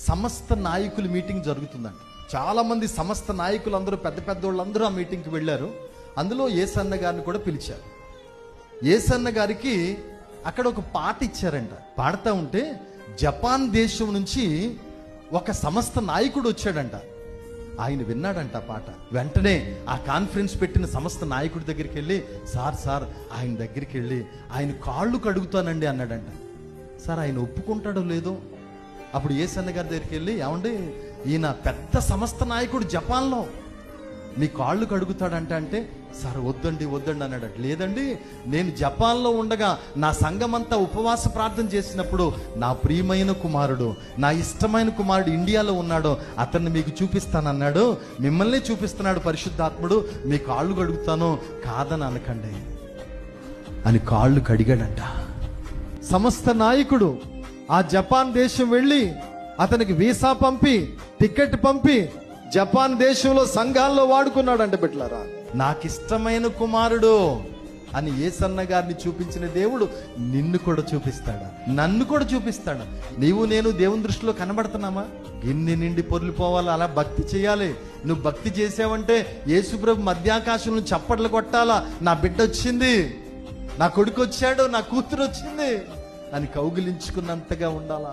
సమస్త నాయకుల మీటింగ్ జరుగుతుందంట. చాలా మంది సమస్త నాయకులు అందరూ పెద్ద పెద్ద వాళ్ళందరూ ఆ మీటింగ్కి వెళ్ళారు. అందులో యేసన్న గారిని కూడా పిలిచారు. యేసన్న గారికి అక్కడ ఒక పాట ఇచ్చారంట. పాడుతూ ఉంటే జపాన్ దేశం నుంచి ఒక సమస్త నాయకుడు వచ్చాడంట. ఆయన విన్నాడంట ఆ పాట. వెంటనే ఆ కాన్ఫరెన్స్ పెట్టిన సమస్త నాయకుడి దగ్గరికి వెళ్ళి, సార్ ఆయన దగ్గరికి వెళ్ళి ఆయన కాళ్ళు కడుగుతానండి అన్నాడంట. సార్ ఆయన ఒప్పుకుంటాడో లేదో. అప్పుడు యేసన్న గారి దగ్గరికి వెళ్ళి, ఏమండి ఈయన పెద్ద సమస్త నాయకుడు జపాన్లో, మీ కాళ్ళు కడుగుతాడంట. అంటే సార్ వద్దండి అన్నాడు. లేదండి, నేను జపాన్లో ఉండగా నా సంఘమంతా ఉపవాస ప్రార్థన చేసినప్పుడు నా ప్రియమైన కుమారుడు, నా ఇష్టమైన కుమారుడు ఇండియాలో ఉన్నాడు, అతన్ని మీకు చూపిస్తానన్నాడు. మిమ్మల్ని చూపిస్తున్నాడు పరిశుద్ధాత్ముడు, మీ కాళ్ళు కడుగుతాను, కాదని అనకండి అని కాళ్ళు కడిగాడంట. సమస్త నాయకుడు ఆ జపాన్ దేశం వెళ్ళి అతనికి వీసా పంపి టికెట్ పంపి జపాన్ దేశంలో సంఘాల్లో వాడుకున్నాడంట. బిడ్డలారా, నాకిష్టమైన కుమారుడు అని యేసన్న గారిని చూపించిన దేవుడు నిన్ను కూడా చూపిస్తాడా, నన్ను కూడా చూపిస్తాడా? నీవు నేను దేవుని దృష్టిలో కనబడుతున్నామా? గిన్నె నిండి పొర్లిపోవాలి, అలా భక్తి చేయాలి. నువ్వు భక్తి చేసావంటే యేసుప్రభు మధ్యాకాశంలో చప్పట్లు కొట్టాలా, నా బిడ్డ వచ్చింది, నా కొడుకు వచ్చాడు, నా కూతురు వచ్చింది అని కౌగిలించుకున్నంతగా ఉండాలా.